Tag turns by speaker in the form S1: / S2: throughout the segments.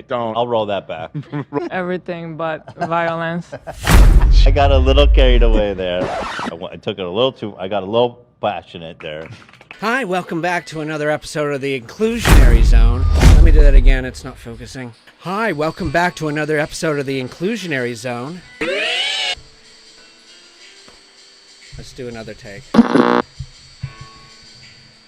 S1: Don't.
S2: I'll roll that back.
S3: Everything but violence.
S2: I got a little carried away there. I took it a little too. I got a little passionate there.
S4: Hi, welcome back to another episode of the Inclusionary Zone. Let me do that again, it's not focusing. Hi, welcome back to another episode of the Inclusionary Zone. Let's do another take.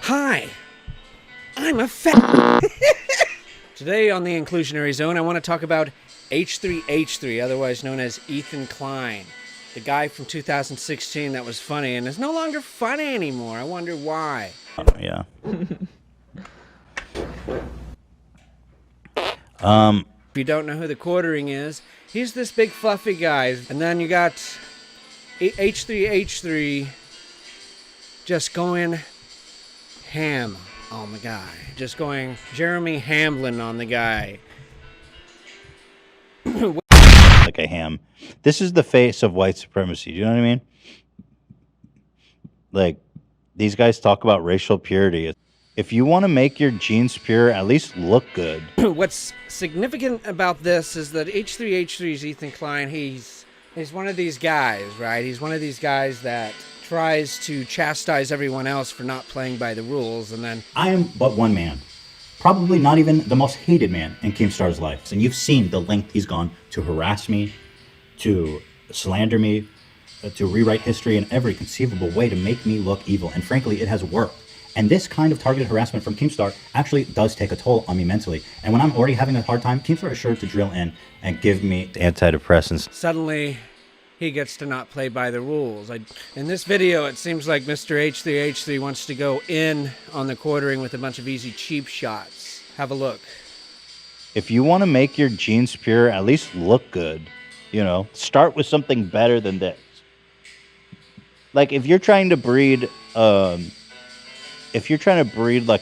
S4: Hi, I'm a fat... Today on the Inclusionary Zone, I want to talk about H3H3, otherwise known as Ethan Klein. The guy from 2016 that was funny and is no longer funny anymore. I wonder why.
S2: Yeah.
S4: If you don't know who the Quartering is, he's this big fluffy guy. And then you got H3H3 just going ham on the guy. Just going Jeremy Hamlin on the guy.
S2: Like a ham. This is the face of white supremacy. Do you know what I mean? Like, these guys talk about racial purity. If you want to make your jeans pure, at least look good.
S4: What's significant about this is that H3H3's Ethan Klein, he's one of these guys, right? He's one of these guys that tries to chastise everyone else for not playing by the rules, and then...
S5: I am but one man. Probably not even the most hated man in Keemstar's life. And you've seen the length he's gone to harass me, to slander me, to rewrite history in every conceivable way to make me look evil. And frankly, it has worked. And this kind of targeted harassment from Keemstar actually does take a toll on me mentally. And when I'm already having a hard time, Keemstar is sure to drill in and give me
S2: Antidepressants.
S4: Suddenly, he gets to not play by the rules. In this video, it seems like Mr. H3H3 wants to go in on the Quartering with a bunch of easy cheap shots. Have a look.
S2: If you want to make your jeans pure, at least look good. You know, start with something better than this. Like, if you're trying to breed like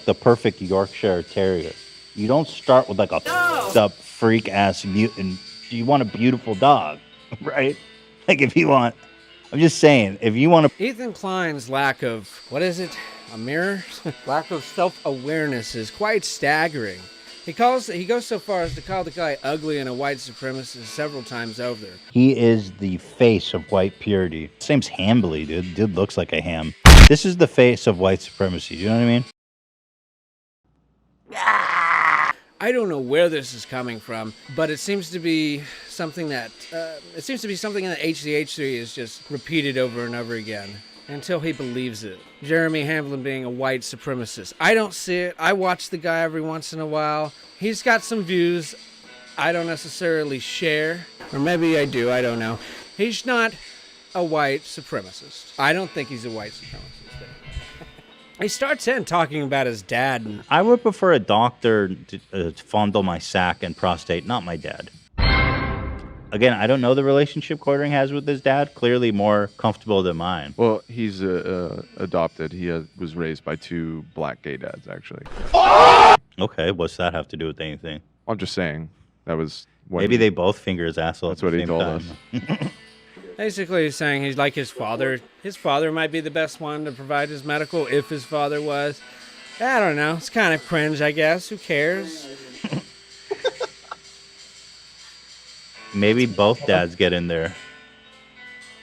S2: the perfect Yorkshire Terrier, you don't start with like a up freak ass mutant. You want a beautiful dog, right? Like, if you want, I'm just saying, if you want to...
S4: Ethan Klein's lack of, what is it, a mirror? Lack of self-awareness is quite staggering. He goes so far as to call the guy ugly and a white supremacist several times over.
S2: He is the face of white purity. His name's Hambly, dude. Dude looks like a ham. This is the face of white supremacy. Do you know what I mean?
S4: I don't know where this is coming from, but it seems to be something that HCH3 is just repeated over and over again until he believes it. Jeremy Hamlin being a white supremacist. I don't see it. I watch the guy every once in a while. He's got some views I don't necessarily share, or maybe I do, I don't know. He's not a white supremacist. I don't think he's a white supremacist. He starts in talking about his dad. And
S2: I would prefer a doctor to fondle my sack and prostate, not my dad. Again, I don't know the relationship Quartering has with his dad. Clearly more comfortable than mine.
S1: Well, he's adopted. He was raised by two black gay dads, actually.
S2: Okay, what's that have to do with anything?
S1: I'm just saying. That was...
S2: Maybe they both finger his asshole.
S1: That's what he told us.
S4: Basically, he's saying he's like his father. His father might be the best one to provide his medical if his father was. I don't know. It's kind of cringe, I guess. Who cares?
S2: Maybe both dads get in there.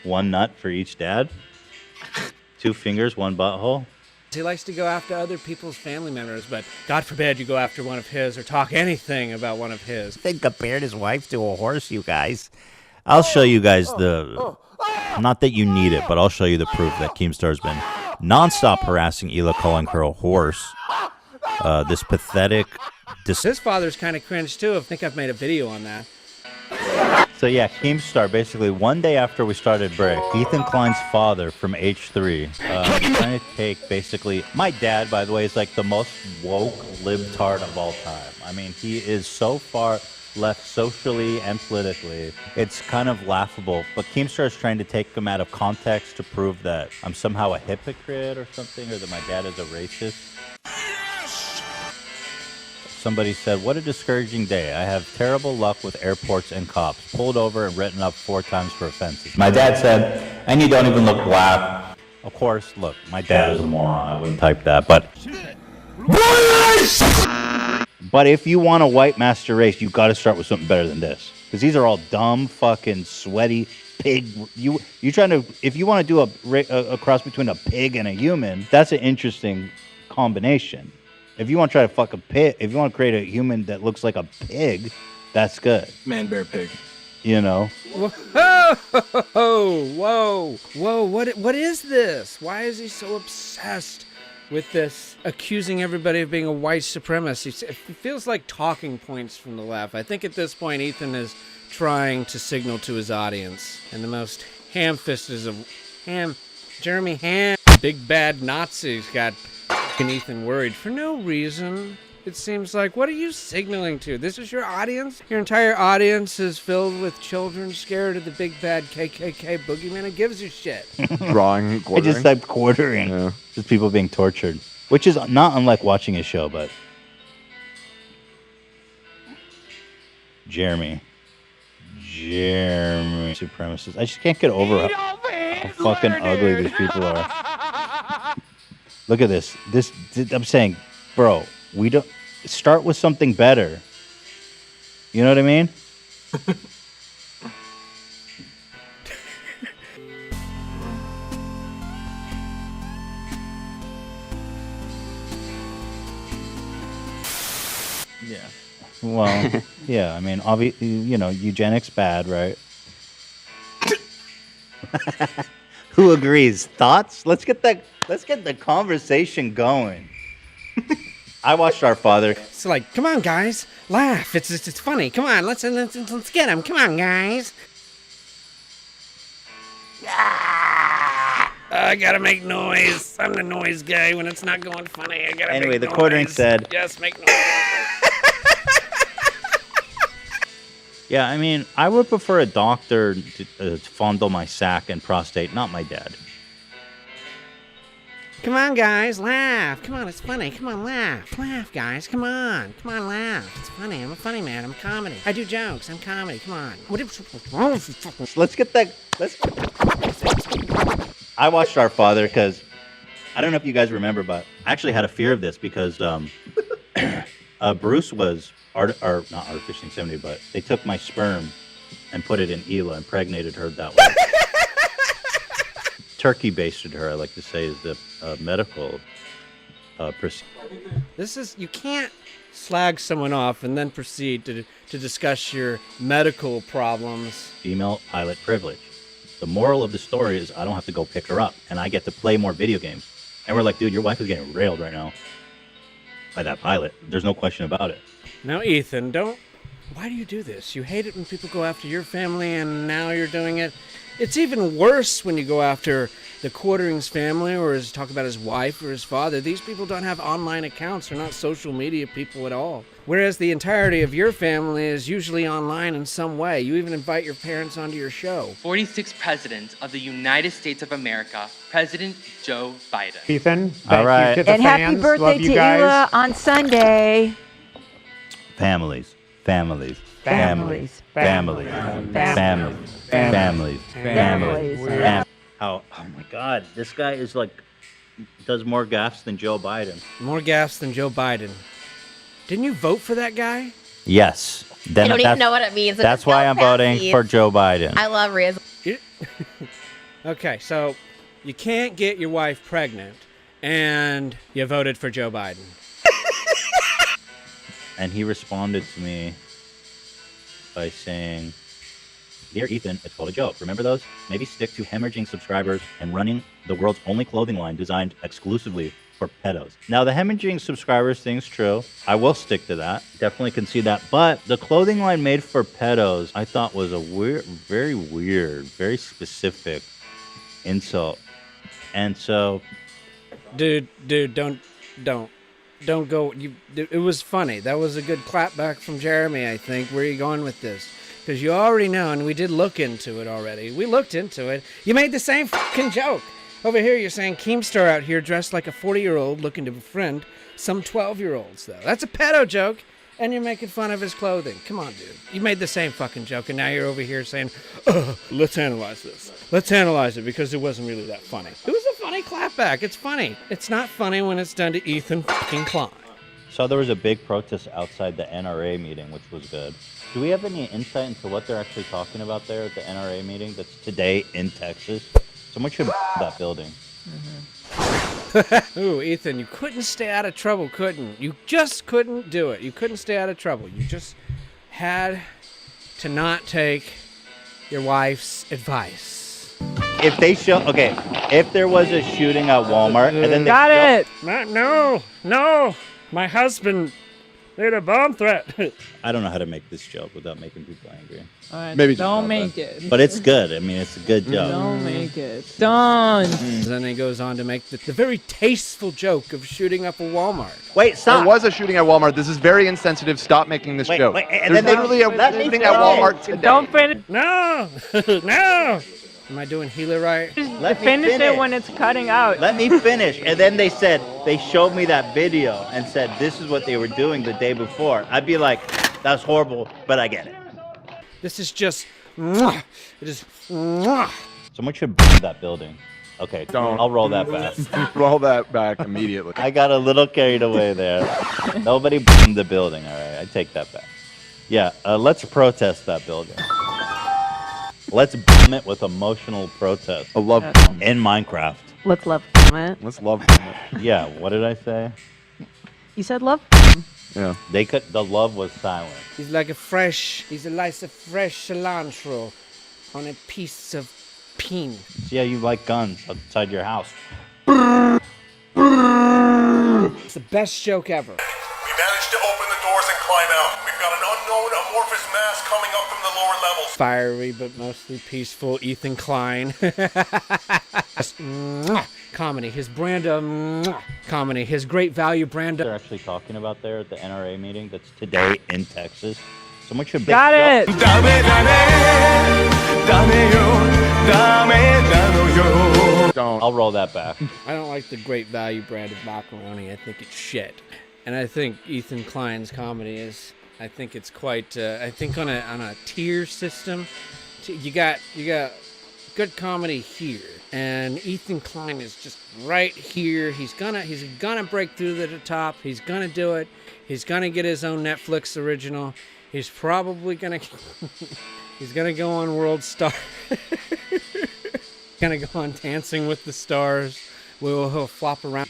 S2: One nut for each dad. 2 fingers, 1 butthole.
S4: He likes to go after other people's family members, but God forbid you go after one of his or talk anything about one of his.
S6: They compared his wife to a horse, you guys. I'll show you guys not that you need it, but I'll show you the proof that Keemstar's been nonstop harassing Hila, calling her a horse. This pathetic...
S4: His father's kind of cringe, too. I think I've made a video on that.
S2: So yeah, Keemstar, basically one day after we started break, Ethan Klein's father from H3, trying to take basically... My dad, by the way, is like the most woke libtard of all time. I mean, he is so far... left socially and politically. It's kind of laughable, but Keemstar is trying to take him out of context to prove that I'm somehow a hypocrite or something, or that my dad is a racist. Somebody said, what a discouraging day. I have terrible luck with airports and cops. Pulled over and written up 4 times for offenses. My dad said, and you don't even look black. Of course, look, my dad is a moron. I wouldn't type that, but... But if you want a white master race, you got to start with something better than this, because these are all dumb, fucking sweaty pig. You trying to, if you want to do a cross between a pig and a human, that's an interesting combination. If you want to try to fuck a pig, if you want to create a human that looks like a pig, that's good.
S7: Man, bear, pig.
S2: You know.
S4: Whoa, whoa, whoa! What is this? Why is he so obsessed with this, accusing everybody of being a white supremacist? It feels like talking points from the left. I think at this point, Ethan is trying to signal to his audience, and the most ham-fisted of Jeremy Ham, big bad Nazis, got fucking Ethan worried for no reason. It seems like, what are you signaling to? This is your audience? Your entire audience is filled with children scared of the big bad KKK boogeyman. It gives a shit.
S1: Drawing,
S2: I
S1: quartering.
S2: just typed quartering.
S1: Yeah.
S2: Just people being tortured, which is not unlike watching a show, but Jeremy, supremacist. I just can't get over how fucking ugly these people are. Look at this. I'm saying, bro, we don't start with something better. You know what I mean?
S1: Yeah.
S2: Well, yeah. I mean, obviously, you know, eugenics bad, right? Who agrees? Thoughts? Let's get the conversation going. I watched Our Father.
S4: It's like, come on, guys, laugh. It's funny. Come on, let's get him. Come on, guys. I gotta make noise. I'm the noise guy when it's not going funny. I gotta
S2: Anyway,
S4: make
S2: the
S4: noise.
S2: quartering said.
S4: Yes, make noise.
S2: Yeah, I mean, I would prefer a doctor to fondle my sack and prostate, not my dad.
S4: Come on, guys, laugh. Come on, it's funny. Come on, laugh. Laugh, guys. Come on, laugh. It's funny. I'm a funny man. I'm comedy. I do jokes. I'm comedy. Come on.
S2: Let's get that. I watched Our Father because I don't know if you guys remember, but I actually had a fear of this because Bruce was not artificially inseminated, but they took my sperm and put it in Hila, impregnated her that way. Turkey basted her, I like to say, is the medical procedure.
S4: You can't slag someone off and then proceed to discuss your medical problems.
S2: Female pilot privilege. The moral of the story is I don't have to go pick her up, and I get to play more video games. And we're like, dude, your wife is getting railed right now by that pilot. There's no question about it.
S4: Now, Ethan, why do you do this? You hate it when people go after your family, and now you're doing it. It's even worse when you go after the Quartering's family or talk about his wife or his father. These people don't have online accounts. They're not social media people at all. Whereas the entirety of your family is usually online in some way. You even invite your parents onto your show.
S8: 46th President of the United States of America, President Joe Biden.
S9: Ethan,
S2: All right.
S9: thank you to the
S10: And
S9: fans.
S10: happy birthday
S9: Love you
S10: to
S9: guys.
S10: Hila on Sunday.
S2: Families.
S10: Families.
S2: Families. Oh my God, this guy is like does more gaffes than Joe Biden.
S4: More gaffes than Joe Biden. Didn't you vote for that guy?
S2: Yes.
S11: I don't even know what it means.
S2: That's why I'm voting for Joe Biden.
S11: I love Riz.
S4: Okay, so you can't get your wife pregnant, and you voted for Joe Biden.
S2: And he responded to me by saying, "Dear Ethan, it's called a joke. Remember those? Maybe stick to hemorrhaging subscribers and running the world's only clothing line designed exclusively for pedos." Now, the hemorrhaging subscribers thing's true. I will stick to that. Definitely can see that. But the clothing line made for pedos, I thought was a weird, very specific insult. And so...
S4: Dude, don't go. It was funny. That was a good clapback from Jeremy, I think. Where are you going with this? Because you already know, and we did look into it already. We looked into it. You made the same fucking joke. Over here, you're saying Keemstar out here dressed like a 40-year-old looking to befriend some 12-year-olds, though. That's a pedo joke, and you're making fun of his clothing. Come on, dude. You made the same fucking joke, and now you're over here saying, let's analyze this. Let's analyze it, because it wasn't really that funny. It was a funny clapback. It's funny. It's not funny when it's done to Ethan fucking Klein.
S2: Saw there was a big protest outside the NRA meeting, which was good. Do we have any insight into what they're actually talking about there at the NRA meeting that's today in Texas? Someone should that building.
S4: Ooh, Ethan, you couldn't stay out of trouble, couldn't you? Just couldn't do it. You couldn't stay out of trouble. You just had to not take your wife's advice.
S2: If they show, okay, if there was a shooting at Walmart and then they
S3: Got it.
S4: No, my husband made a bomb threat.
S2: I don't know how to make this joke without making people angry.
S3: All right,
S1: Maybe just
S3: don't
S1: not
S3: make it.
S2: But it's good. I mean, it's a good joke.
S3: Don't make it. Don't.
S4: Then he goes on to make the very tasteful joke of shooting up a Walmart.
S2: Wait, stop.
S1: There was a shooting at Walmart. This is very insensitive. Stop making this joke.
S2: Wait, and
S1: There's
S2: then they
S1: literally a
S2: let me
S1: shooting at
S2: finish.
S1: Walmart today.
S3: Don't finish.
S4: No, no. Am I doing Healer right?
S2: Let me
S3: Finish
S2: finish.
S3: it when it's cutting out.
S2: Let me finish. And then they said, they showed me that video and said, this is what they were doing the day before. I'd be like, that's horrible, but I get it.
S4: This is just. It is.
S2: Someone should burn that building. Okay,
S1: Don't.
S2: I'll roll that back.
S1: Roll that back immediately.
S2: I got a little carried away there. Nobody burned the building, all right? I take that back. Yeah, let's protest that building. Let's bomb it with emotional protest.
S1: A love.
S2: In Minecraft.
S10: Let's love comment.
S1: Let's love.
S2: Yeah, what did I say?
S10: You said love.
S1: Yeah.
S2: The love was silent.
S4: He's like a slice of fresh cilantro on a piece of peen.
S2: Yeah, you like guns outside your house.
S4: It's the best joke ever.
S7: We managed to open the doors and climb out. We've got an unknown amorphous mass coming up from the lower levels.
S4: Fiery but mostly peaceful Ethan Klein. Comedy, his brand of comedy, his great value brand
S2: They're
S4: of.
S2: actually talking about there at the NRA meeting that's today in Texas. Someone should
S3: Got it.
S1: Don't.
S2: I'll roll that back.
S4: I don't like the great value brand of macaroni. I think it's shit. And I think Ethan Klein's comedy is. I think it's quite. I think on a tier system, you got good comedy here, and Ethan Klein is just right here. He's gonna break through to the top. He's gonna do it. He's gonna get his own Netflix original. He's probably gonna. He's gonna go on World Star. Gonna go on Dancing with the Stars. He'll flop around.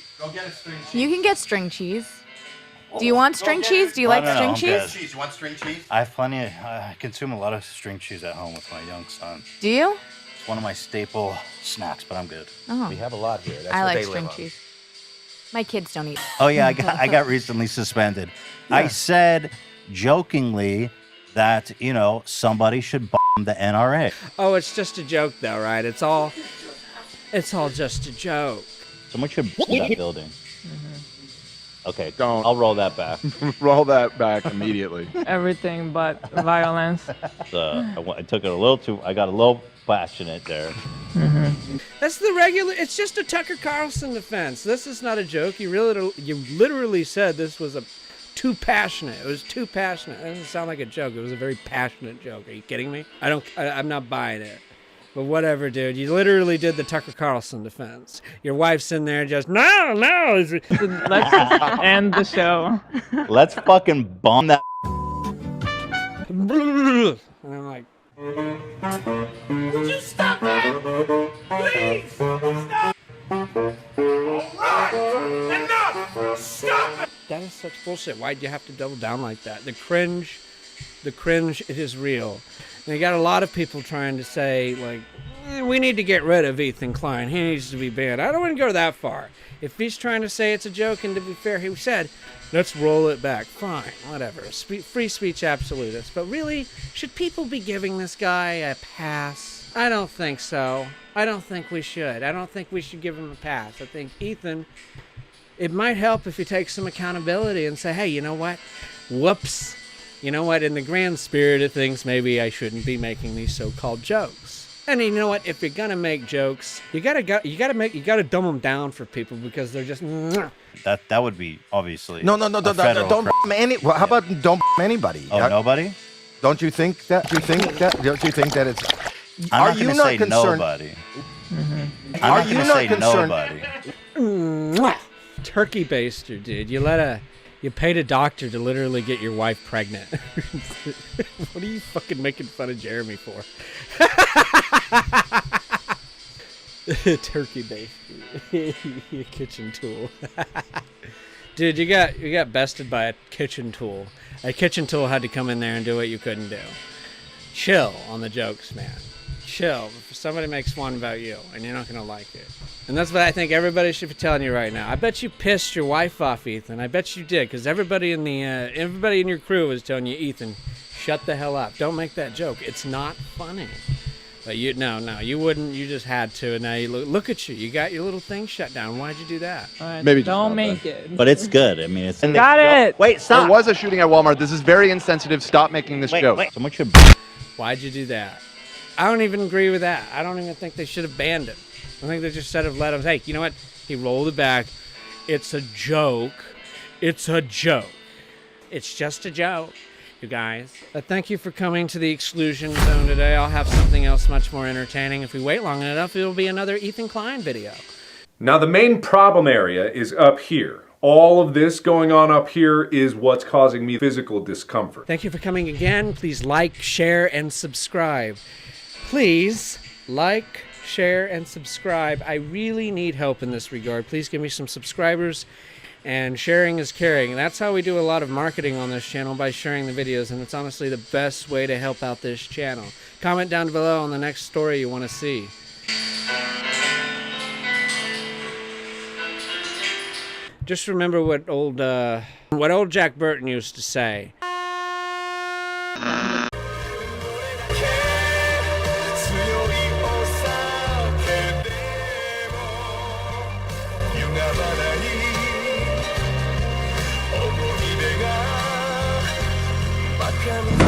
S9: You can get string cheese. Do you want string cheese? Do you like string cheese?
S7: You want string cheese?
S2: I have plenty. I consume a lot of string cheese at home with my young son.
S9: Do you?
S2: It's one of my staple snacks, but I'm good.
S9: Oh,
S6: We have a lot here. That's
S9: I
S6: what
S9: like
S6: they
S9: string
S6: live on.
S9: cheese. My kids don't eat.
S2: Oh yeah, I got recently suspended. I said jokingly that somebody should bomb the NRA.
S4: Oh, it's just a joke, though, right? It's all just a joke.
S2: Someone should bomb that building. Okay,
S1: Don't.
S2: I'll roll that back.
S1: Roll that back immediately.
S3: Everything but violence.
S2: I took it a little too. I got a little passionate there.
S4: That's the regular. It's just a Tucker Carlson defense. This is not a joke. You literally said this was too passionate. It was too passionate. It doesn't sound like a joke. It was a very passionate joke. Are you kidding me? I'm not buying it. But whatever, dude. You literally did the Tucker Carlson defense. Your wife's in there just, no.
S3: Let's just end the show.
S2: Let's fucking bomb that.
S4: And I'm like,
S7: Would you stop that? Please! Stop! Alright! Enough! Stop it!
S4: that is such bullshit. Why'd you have to double down like that? The cringe, it is real. And you got a lot of people trying to say, like, we need to get rid of Ethan Klein. He needs to be banned. I don't want to go that far. If he's trying to say it's a joke, and to be fair, he said, let's roll it back. Fine, whatever. Free speech absolutist. But really, should people be giving this guy a pass? I don't think so. I don't think we should. I don't think we should give him a pass. I think Ethan, it might help if you take some accountability and say, hey, you know what? Whoops. You know what? In the grand spirit of things, maybe I shouldn't be making these so-called jokes. And you know what? If you're gonna make jokes, you gotta dumb them down for people because they're just.
S2: That would be obviously.
S6: No, don't bomb any. Well, how about don't bomb anybody?
S2: Oh, nobody?
S6: Don't you think that? Don't you think that it's?
S2: I'm
S6: Are
S2: not
S6: you
S2: gonna
S6: not
S2: say
S6: concerned?
S2: nobody. I'm
S6: Are
S2: not
S6: you
S2: gonna
S6: not
S2: say
S6: concerned?
S2: nobody.
S4: Turkey baster, dude. You let You paid a doctor to literally get your wife pregnant. What are you fucking making fun of Jeremy for? Turkey bake. Kitchen tool. Dude, you got bested by a kitchen tool. A kitchen tool had to come in there and do what you couldn't do. Chill on the jokes, man. Chill. If somebody makes fun about you, and you're not gonna like it. And that's what I think everybody should be telling you right now. I bet you pissed your wife off, Ethan. I bet you did, because everybody in your crew was telling you, Ethan, shut the hell up. Don't make that joke. It's not funny. But no, you wouldn't. You just had to, and now you look at you. You got your little thing shut down. Why'd you do that?
S3: All right,
S1: Maybe just
S3: don't
S1: not
S3: make
S1: that.
S3: it.
S2: But it's good. I mean, it's
S3: Got it.
S2: Wait, stop.
S1: There was a shooting at Walmart. This is very insensitive. Stop making this joke.
S2: Wait. Someone should.
S4: Why'd you do that? I don't even agree with that. I don't even think they should have banned him. I think they just should have let him. Hey, you know what? He rolled it back. It's a joke. It's a joke. It's just a joke, you guys. Thank you for coming to the exclusion zone today. I'll have something else much more entertaining. If we wait long enough, it'll be another Ethan Klein video.
S11: Now the main problem area is up here. All of this going on up here is what's causing me physical discomfort.
S4: Thank you for coming again. Please like, share, and subscribe. Please like, share, and subscribe. I really need help in this regard. Please give me some subscribers. And sharing is caring. And that's how we do a lot of marketing on this channel, by sharing the videos. And it's honestly the best way to help out this channel. Comment down below on the next story you want to see. Just remember what old Jack Burton used to say.
S7: Can